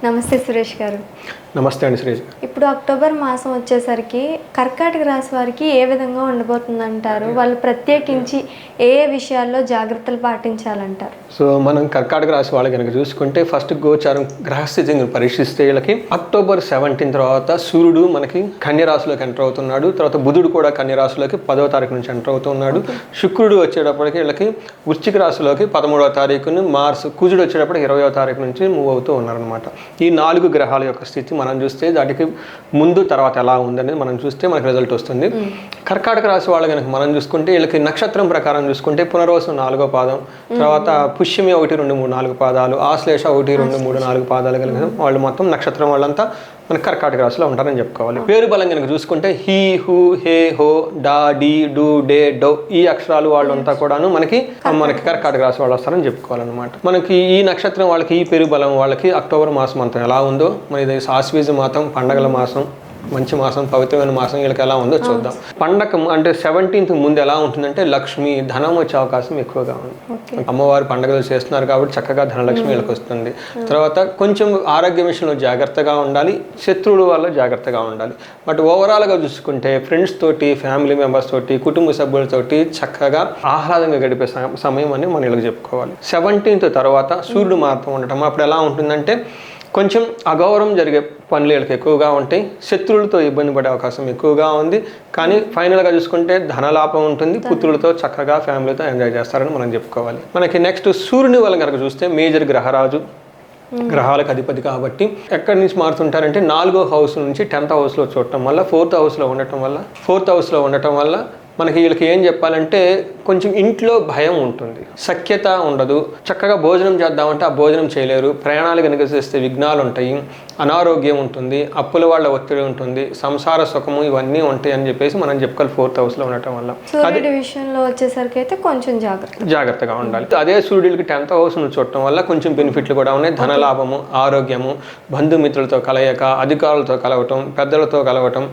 నమస్తే సురేష్ గారు. నమస్తే అండి శ్రీజ్. ఇప్పుడు అక్టోబర్ మాసం వచ్చేసరికి కర్కాటక రాశి వారికి ఏ విధంగా ఉండబోతుందంటారు? వాళ్ళు ప్రత్యేకించి ఏ విషయాల్లో జాగ్రత్తలు పాటించాలంటారు? సో మనం కర్కాటక రాశి వాళ్ళు కనుక చూసుకుంటే ఫస్ట్ గోచారం గ్రహస్థితిని పరీక్షిస్తే వీళ్ళకి అక్టోబర్ 17 తర్వాత సూర్యుడు మనకి కన్య రాశిలోకి ఎంటర్ అవుతున్నాడు. తర్వాత బుధుడు కూడా కన్య రాశిలోకి 10వ తారీఖు నుంచి ఎంటర్ అవుతున్నాడు. శుక్రుడు వచ్చేటప్పటికి వీళ్ళకి వృశ్చిక రాశిలోకి 13వ తారీఖుని, కుజుడు వచ్చేటప్పటికి 20వ తారీఖు నుంచి మూవ్ అవుతూ ఉన్నారనమాట. ఈ 4 గ్రహాల యొక్క స్థితి మనం చూస్తే దానికి ముందు తర్వాత ఎలా ఉందనేది మనం చూస్తే మనకు రిజల్ట్ వస్తుంది. కర్కాటక రాశి వాళ్ళు కనుక మనం చూసుకుంటే వీళ్ళకి నక్షత్రం ప్రకారం చూసుకుంటే పునర్వసు 4వ పాదం, తర్వాత పుష్యమి 1, 2, 3, 4 పాదాలు, ఆశ్లేష 1, 2, 3, 4 పాదాలు కలిగిన వాళ్ళు మొత్తం నక్షత్రం వాళ్ళంతా మన కర్కాటక రాశిలో ఉంటారని చెప్పుకోవాలి. పేరు బలం కనుక చూసుకుంటే హీ, హూ, హే, హో, డా, డి, డు, డే, డో ఈ అక్షరాలు వాళ్ళంతా కూడాను మనకి కర్కాటక రాశి వాళ్ళు వస్తారని చెప్పుకోవాలన్నమాట. మనకి ఈ నక్షత్రం వాళ్ళకి, ఈ పేరు బలం వాళ్ళకి అక్టోబర్ మాసం అంతా ఎలా ఉందో, మన ఇది ఆశ్వీజ మాసం, పండగల మాసం, మంచి మాసం, పవిత్రమైన మాసం వీళ్ళకి ఎలా ఉందో చూద్దాం. పండగ అంటే 17th ముందు ఎలా ఉంటుందంటే లక్ష్మి, ధనం వచ్చే అవకాశం ఎక్కువగా ఉంది. అమ్మవారు పండుగలు చేస్తున్నారు కాబట్టి చక్కగా ధనలక్ష్మి వీళ్ళకి వస్తుంది. తర్వాత కొంచెం ఆరోగ్య విషయంలో జాగ్రత్తగా ఉండాలి, శత్రువుల వల్ల జాగ్రత్తగా ఉండాలి. బట్ ఓవరాల్గా చూసుకుంటే ఫ్రెండ్స్ తోటి, ఫ్యామిలీ మెంబర్స్ తోటి, కుటుంబ సభ్యులతోటి చక్కగా ఆహ్లాదంగా గడిపే సమయం అని మనం వీళ్ళకి చెప్పుకోవాలి. 17th తర్వాత సూర్యుడు మారుతూ ఉండటం అప్పుడు ఎలా ఉంటుందంటే కొంచెం అగౌరవం జరిగే పనులు వీళ్ళకి ఎక్కువగా ఉంటాయి, శత్రువులతో ఇబ్బంది పడే అవకాశం ఎక్కువగా ఉంది. కానీ ఫైనల్గా చూసుకుంటే ధనలాభం ఉంటుంది, పుత్రులతో చక్కగా ఫ్యామిలీతో ఎంజాయ్ చేస్తారని మనం చెప్పుకోవాలి. మనకి నెక్స్ట్ సూర్యుని వల్ల కనుక చూస్తే మేజర్ గ్రహరాజు, గ్రహాలకు అధిపతి కాబట్టి ఎక్కడి నుంచి మారుతుంటారంటే 4వ హౌస్ నుంచి 10th హౌస్లో చూడటం వల్ల, 4th హౌస్లో ఉండటం వల్ల మనకి వీళ్ళకి ఏం చెప్పాలంటే కొంచెం ఇంట్లో భయం ఉంటుంది, సఖ్యత ఉండదు, చక్కగా భోజనం చేద్దామంటే ఆ భోజనం చేయలేరు, ప్రయాణాలు కనుక చేస్తే విఘ్నాలు ఉంటాయి, అనారోగ్యం ఉంటుంది, అప్పుల వాళ్ళ ఒత్తిడి ఉంటుంది, సంసార సుఖము ఇవన్నీ ఉంటాయి అని చెప్పేసి మనం చెప్పుకోవాలి 4th హౌస్లో ఉండటం వల్ల. సూర్యుడి విషయంలో వచ్చేసరికి అయితే కొంచెం జాగ్రత్తగా ఉండాలి. అదే సూర్యుడికి 10th హౌస్ నుంచి చూడటం వల్ల కొంచెం బెనిఫిట్లు కూడా ఉన్నాయి, ధనలాభము, ఆరోగ్యము, బంధుమిత్రులతో కలయిక, అధికారులతో కలవటం, పెద్దలతో కలవటం,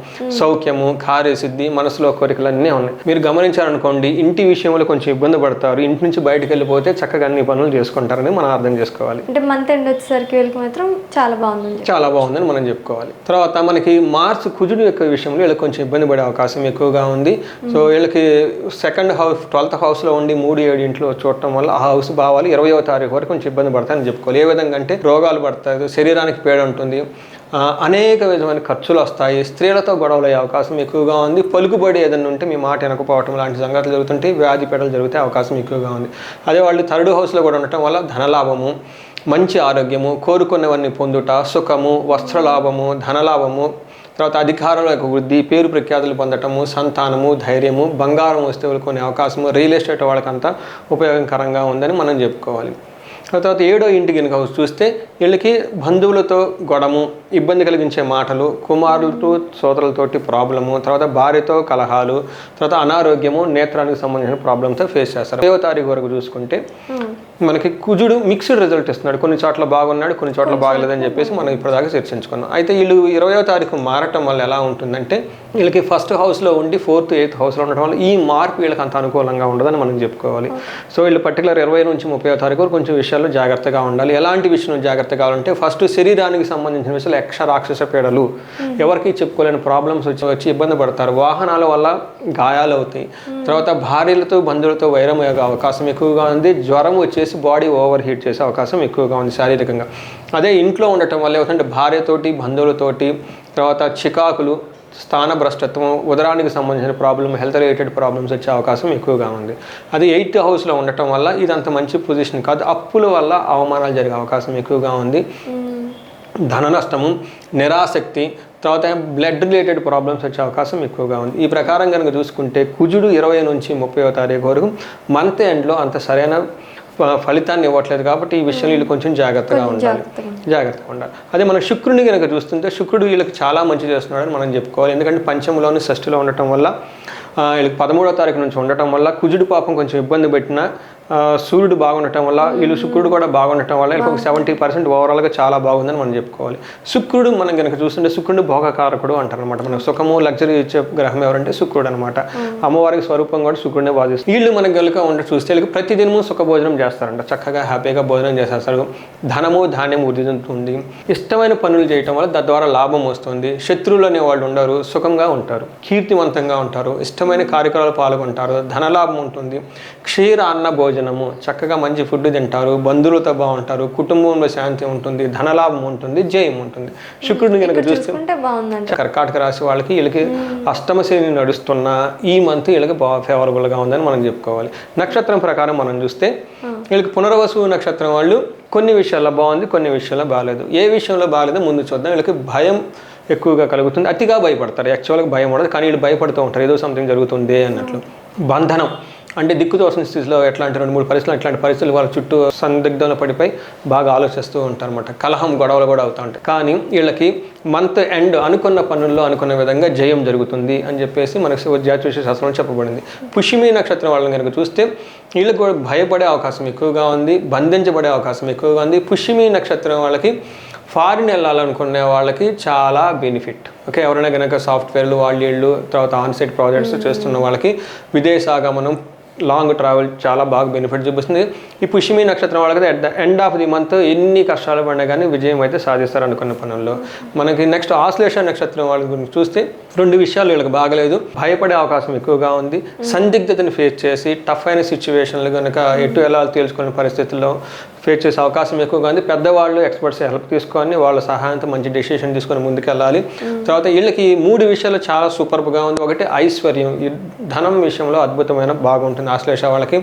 సౌఖ్యము, కార్యసిద్ధి, మనసులో కోరికలన్నీ ఉన్నాయి. మీరు గమనించారనుకోండి ఇంటి విషయంలో కొంచెం ఇబ్బంది పడతారు, ఇంటి నుంచి బయటకు వెళ్ళిపోతే చక్కగా అన్ని పనులు చేసుకుంటారని మనం అర్థం చేసుకోవాలి. అంటే మంత్ ఎండ్ వచ్చేసరికి వీళ్ళకి మాత్రం చాలా బాగుందని మనం చెప్పుకోవాలి. తర్వాత మనకి మార్చ్ కుజుడు యొక్క విషయంలో వీళ్ళకి కొంచెం ఇబ్బంది పడే అవకాశం ఎక్కువగా ఉంది. సో వీళ్ళకి 2nd హౌస్ 12th హౌస్లో ఉండి 3, 7 ఇంట్లో చూడటం వల్ల ఆ హౌస్ భావాలు 20వ తారీఖు వరకు కొంచెం ఇబ్బంది పడతాయని చెప్పుకోవాలి. ఏ విధంగా అంటే రోగాలు పడతాయి, శరీరానికి పేడ ఉంటుంది, అనేక విధమైన ఖర్చులు వస్తాయి, స్త్రీలతో గొడవలు అయ్యే అవకాశం ఎక్కువగా ఉంది, పలుకుబడి ఏదైనా ఉంటే మీ మాట వెనకపోవటం లాంటి సంగతులు జరుగుతుంటే వ్యాధి పీడలు జరిగితే అవకాశం ఎక్కువగా ఉంది. అదే వాళ్ళు 3rd హౌస్లో కూడా ఉండటం వల్ల ధనలాభము, మంచి ఆరోగ్యము, కోరుకున్నవన్నీ పొందుట, సుఖము, వస్త్రలాభము, ధనలాభము, తర్వాత అధికారంలో యొక్క వృద్ధి, పేరు ప్రఖ్యాతులు పొందటము, సంతానము, ధైర్యము, బంగారం వస్తువులు కొనే అవకాశము, రియల్ ఎస్టేట్ వాళ్ళకంతా ఉపయోగకరంగా ఉందని మనం చెప్పుకోవాలి. తర్వాత 7వ ఇంటి కనుక చూస్తే వీళ్ళకి బంధువులతో గొడవము, ఇబ్బంది కలిగించే మాటలు, కుమారులతో సోదరులతోటి ప్రాబ్లము, తర్వాత భార్యతో కలహాలు, తర్వాత అనారోగ్యము, నేత్రానికి సంబంధించిన ప్రాబ్లమ్తో ఫేస్ చేస్తారు. 5వ తారీఖు వరకు చూసుకుంటే మనకి కుజుడు మిక్స్డ్ రిజల్ట్ ఇస్తున్నాడు, కొన్ని చోట్ల బాగున్నాడు, కొన్ని చోట్ల బాగలేదని చెప్పేసి మనం ఇప్పటిదాకా చర్చించుకున్నాం. అయితే వీళ్ళు 20వ తారీఖు మారటం వల్ల ఎలా ఉంటుందంటే వీళ్ళకి 1st హౌస్లో ఉండి 4th, 8th హౌస్లో ఉండటం వల్ల ఈ మార్పు వీళ్ళకి అంత అనుకూలంగా ఉండదని మనం చెప్పుకోవాలి. సో వీళ్ళు పర్టికులర్ 20 నుంచి 30వ తారీఖు వరకు కొంచెం విషయాల్లో జాగ్రత్తగా ఉండాలి. ఎలాంటి విషయంలో జాగ్రత్తగా ఉంటే ఫస్ట్ శరీరానికి సంబంధించిన విషయాలు రాక్షస పీడలు, ఎవరికి చెప్పుకోలేని ప్రాబ్లమ్స్ వచ్చి ఇబ్బంది పడతారు, వాహనాల వల్ల గాయాలు అవుతాయి, తర్వాత భార్యలతో బంధువులతో వైరం అయ్యే అవకాశం ఎక్కువగా ఉంది, జ్వరం వచ్చేసి బాడీ ఓవర్ హీట్ చేసే అవకాశం ఎక్కువగా ఉంది శారీరకంగా. అదే ఇంట్లో ఉండటం వల్ల ఏమిటంటే భార్యతోటి, బంధువులతోటి, తర్వాత చికాకులు, స్థానభ్రష్టత్వం, ఉదరానికి సంబంధించిన ప్రాబ్లమ్, హెల్త్ రిలేటెడ్ ప్రాబ్లమ్స్ వచ్చే అవకాశం ఎక్కువగా ఉంది. అది 8th హౌస్లో ఉండటం వల్ల ఇదంత మంచి పొజిషన్ కాదు, అప్పుల వల్ల అవమానాలు జరిగే అవకాశం ఎక్కువగా ఉంది, ధన నష్టము, నిరాసక్తి, తర్వాత బ్లడ్ రిలేటెడ్ ప్రాబ్లమ్స్ వచ్చే అవకాశం ఎక్కువగా ఉంది. ఈ ప్రకారం కనుక చూసుకుంటే కుజుడు 20 నుంచి 30వ తారీఖు వరకు మంత్ ఎండ్లో అంత సరైన ఫలితాన్ని ఇవ్వట్లేదు కాబట్టి ఈ విషయంలో వీళ్ళు కొంచెం జాగ్రత్తగా ఉండాలి. అదే మనం శుక్రుడిని కనుక చూస్తుంటే శుక్రుడు వీళ్ళకి చాలా మంచి చేస్తున్నాడని మనం చెప్పుకోవాలి. ఎందుకంటే పంచంలోని షష్ఠిలో ఉండటం వల్ల వీళ్ళకి 13వ తారీఖు నుంచి ఉండటం వల్ల కుజుడు పాపం కొంచెం ఇబ్బంది పెట్టినా సూర్యుడు బాగుండటం వల్ల వీళ్ళు శుక్రుడు కూడా బాగుండటం వల్ల వీళ్ళకి ఒక 70% ఓవరాల్గా చాలా బాగుందని మనం చెప్పుకోవాలి. శుక్రుడు మనం కనుక చూస్తుంటే శుక్రుడు భోగకారకుడు అంటారు అనమాట. మనకు సుఖము లగ్జరీ ఇచ్చే గ్రహం ఎవరంటే శుక్రుడు అనమాట. అమ్మవారికి స్వరూపం కూడా శుక్రుడినే భావిస్తారు. వీళ్ళు మనం కనుక ఉండి చూస్తే వీళ్ళకి ప్రతిదినము సుఖ భోజనం చేస్తారంట. చక్కగా హ్యాపీగా భోజనం చేసేస్తారు. ధనము ధాన్యం వృద్ధి చెందుతుంది. ఇష్టమైన పనులు చేయటం వల్ల తద్వారా లాభం వస్తుంది. శత్రువులు అనే వాళ్ళు ఉండరు, సుఖంగా ఉంటారు, కీర్తివంతంగా ఉంటారు, ఇష్టమైన కార్యక్రమాలు పాల్గొంటారు, ధనలాభం ఉంటుంది. క్షీర అన్న భోజనము, చక్కగా మంచి ఫుడ్ తింటారు, బంధువులతో బాగుంటారు, కుటుంబంలో శాంతి ఉంటుంది, ధనలాభం ఉంటుంది, జయం ఉంటుంది. శుక్రుడిని కనుక చూస్తే కర్కాటక రాశి వాళ్ళకి వీళ్ళకి అష్టమ శని నడుస్తున్న ఈ మంత్ వీళ్ళకి బాగా ఫేవరబుల్గా ఉందని మనం చెప్పుకోవాలి. నక్షత్రం ప్రకారం మనం చూస్తే వీళ్ళకి పునర్వసు నక్షత్రం వాళ్ళు కొన్ని విషయాల్లో బాగుంది, కొన్ని విషయాల్లో బాగాలేదు. ఏ విషయంలో బాగాలేదో ముందు చూద్దాం. వీళ్ళకి భయం ఎక్కువగా కలుగుతుంది, అతిగా భయపడతారు. యాక్చువల్గా భయం ఉండదు, కానీ వీళ్ళు భయపడుతూ ఉంటారు, ఏదో సంథింగ్ జరుగుతుంది అన్నట్లు. బంధనం అంటే దిక్కుతోసిన స్థితిలో ఎట్లాంటి 2-3 పరిస్థితులు ఇట్లాంటి పరిస్థితులు వాళ్ళ చుట్టూ సందిగ్ధంలో పడిపోయి బాగా ఆలోచిస్తూ ఉంటారు అనమాట. కలహం గొడవలు కూడా అవుతూ ఉంటాయి. కానీ వీళ్ళకి మంత్ ఎండ్ అనుకున్న పనుల్లో అనుకున్న విధంగా జయం జరుగుతుంది అని చెప్పేసి మనకు జ్యోతిష శాస్త్రంలో చెప్పబడింది. పుష్యమి నక్షత్రం వాళ్ళని కనుక చూస్తే వీళ్ళకి కూడా భయపడే అవకాశం ఎక్కువగా ఉంది, బంధించబడే అవకాశం ఎక్కువగా ఉంది. పుష్యమి నక్షత్రం వాళ్ళకి ఫారిన్ వెళ్ళాలనుకునే వాళ్ళకి చాలా బెనిఫిట్. ఓకే, ఎవరైనా కనుక సాఫ్ట్వేర్లు వాళ్ళు తర్వాత ఆన్సైట్ ప్రాజెక్ట్స్ చేస్తున్న వాళ్ళకి విదేశాగమనం లాంగ్ ట్రావెల్ చాలా బాగా బెనిఫిట్ చూపిస్తుంది. ఈ పుష్యమి నక్షత్రం వాళ్ళకి at the end of the month ఎన్ని కష్టాలు పడినా కానీ విజయం అయితే సాధిస్తారు అనుకున్న పనుల్లో. మనకి నెక్స్ట్ ఆశ్లేష నక్షత్రం వాళ్ళ గురించి చూస్తే 2 విషయాలు వీళ్ళకి బాగలేదు. భయపడే అవకాశం ఎక్కువగా ఉంది. సందిగ్ధతను ఫేస్ చేసి టఫ్ అయిన సిచ్యువేషన్లు కనుక ఎటు ఎలా తేల్చుకునే పరిస్థితుల్లో ఫేస్ చేసే అవకాశం ఎక్కువగా ఉంది. పెద్దవాళ్ళు ఎక్స్పర్ట్స్ హెల్ప్ తీసుకొని వాళ్ళ సహాయంతో మంచి డెసిషన్ తీసుకొని ముందుకెళ్ళాలి. తర్వాత వీళ్ళకి 3 విషయాలు చాలా సూపర్గా ఉంది. ఒకటి ఐశ్వర్యం, ధనం విషయంలో అద్భుతమైన బాగుంటుంది ఆశ్లేష వాళ్ళకి.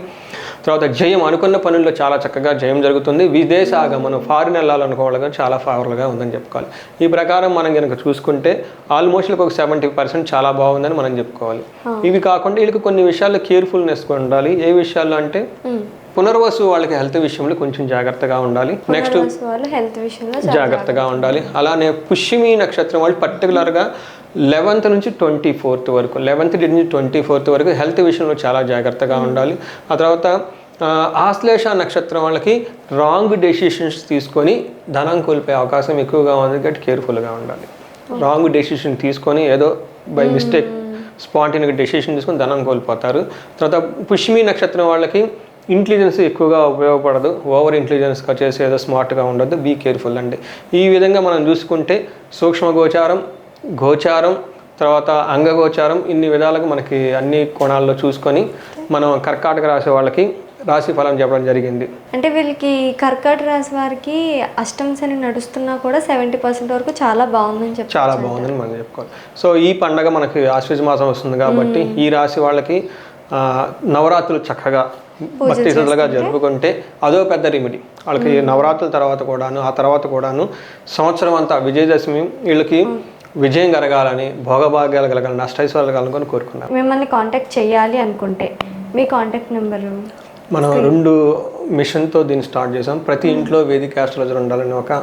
తర్వాత జయం, అనుకున్న పనుల్లో చాలా చక్కగా జయం జరుగుతుంది. విదేశాగమనం, ఫారిన్ వెళ్ళాలనుకోవాలి చాలా ఫేవరబుల్గా ఉందని చెప్పుకోవాలి. ఈ ప్రకారం మనం కనుక చూసుకుంటే ఆల్మోస్ట్ ఒక 70% చాలా బాగుందని మనం చెప్పుకోవాలి. ఇవి కాకుండా వీళ్ళకి కొన్ని విషయాల్లో కేర్ఫుల్నెస్ ఉండాలి. ఏ విషయాల్లో అంటే పునర్వసు వాళ్ళకి హెల్త్ విషయంలో కొంచెం జాగ్రత్తగా ఉండాలి. నెక్స్ట్ జాగ్రత్తగా ఉండాలి. అలానే పుష్యమి నక్షత్రం వాళ్ళు పర్టికులర్గా 11th నుంచి 24th వరకు 11th నుంచి 24th వరకు హెల్త్ విషయంలో చాలా జాగ్రత్తగా ఉండాలి. ఆ తర్వాత ఆశ్లేష నక్షత్రం వాళ్ళకి రాంగ్ డెసిషన్స్ తీసుకొని ధనం కోల్పోయే అవకాశం ఎక్కువగా ఉంది కాబట్టి కేర్ఫుల్గా ఉండాలి. రాంగ్ డెసిషన్ తీసుకొని ఏదో బై మిస్టేక్ స్పాంటేనియస్ డెసిషన్ తీసుకొని ధనం కోల్పోతారు. తర్వాత పుష్యమి నక్షత్రం వాళ్ళకి ఇంటెలిజెన్స్ ఎక్కువగా ఉపయోగపడదు. ఓవర్ ఇంటెలిజెన్స్గా చేసి ఏదో స్మార్ట్గా ఉండదు. బీ కేర్ఫుల్ అండి. ఈ విధంగా మనం చూసుకుంటే సూక్ష్మ గోచారం, గోచారం, తర్వాత అంగగోచారం, ఇన్ని విధాలుగా మనకి అన్ని కోణాల్లో చూసుకొని మనం కర్కాటక రాశి వాళ్ళకి రాశి ఫలం చెప్పడం జరిగింది. అంటే వీళ్ళకి కర్కాటక రాశి వారికి అష్టమ శని నడుస్తున్నా కూడా 70% వరకు చాలా బాగుందని చెప్పి చాలా బాగుందని మనం చెప్పుకోవాలి. సో ఈ పండగ మనకి ఆశ్వీజ మాసం వస్తుంది కాబట్టి ఈ రాశి వాళ్ళకి నవరాత్రులు చక్కగా భక్తి శ్రద్ధలుగా జరుపుకుంటే అదో పెద్ద రెమెడీ వాళ్ళకి. నవరాత్రుల తర్వాత కూడాను ఆ తర్వాత కూడాను సంవత్సరం అంతా విజయదశమి వీళ్ళకి విజయం కలగాలని, భోగభాగ్యాలు కలగాలని, అష్టైశ్వర్యాలు కలగాలని కోరుకున్నాం. మిమ్మల్ని కాంటాక్ట్ చేయాలి అనుకుంటే మీ కాంటాక్ట్ నెంబరు? మనం 2 మిషన్తో దీన్ని స్టార్ట్ చేసాం. ప్రతి ఇంట్లో వేదిక ఆస్ట్రాలజర్ ఉండాలని ఒక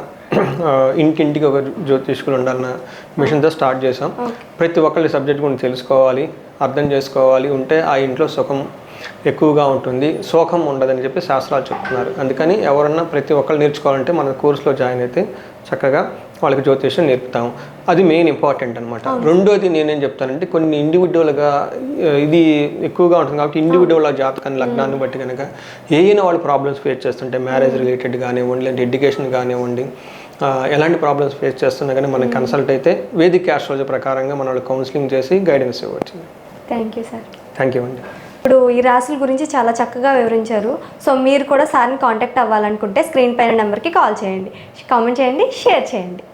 ఇంటింటికి ఒక జ్యోతిష్కులు ఉండాలన్న మిషన్తో స్టార్ట్ చేసాం. ప్రతి ఒక్కరి సబ్జెక్ట్ గురించి తెలుసుకోవాలి, అర్థం చేసుకోవాలి, ఉంటే ఆ ఇంట్లో సుఖం ఎక్కువగా ఉంటుంది, శోకం ఉండదని చెప్పి శాస్త్రాలు చెప్తున్నారు. అందుకని ఎవరన్నా ప్రతి ఒక్కరు నేర్చుకోవాలంటే మన కోర్సులో జాయిన్ అయితే చక్కగా వాళ్ళకి జ్యోతిష్యం నేర్పుతాము. అది మెయిన్ ఇంపార్టెంట్ అనమాట. రెండోది నేనేం చెప్తానంటే కొన్ని ఇండివిజువల్గా ఇది ఎక్కువగా ఉంటుంది కాబట్టి ఇండివిజువల్ జాతకాన్ని లగ్నాన్ని బట్టి కనుక ఏదైనా వాళ్ళు ప్రాబ్లమ్స్ ఫేస్ చేస్తుంటే మ్యారేజ్ రిలేటెడ్ కానివ్వండి, లేదంటే ఎడ్యుకేషన్ కానివ్వండి, ఎలాంటి ప్రాబ్లమ్స్ ఫేస్ చేస్తున్నా కానీ మనం కన్సల్ట్ అయితే వేదిక ఆస్ట్రాలజీ ప్రకారంగా మన వాళ్ళు కౌన్సిలింగ్ చేసి గైడెన్స్ ఇవ్వచ్చు. Thank you sir. Thank you అండి. ఇప్పుడు ఈ రాశుల గురించి చాలా చక్కగా వివరించారు. సో మీరు కూడా సార్ని కాంటాక్ట్ అవ్వాలనుకుంటే స్క్రీన్ పైన నెంబర్కి కాల్ చేయండి, కామెంట్ చేయండి, షేర్ చేయండి.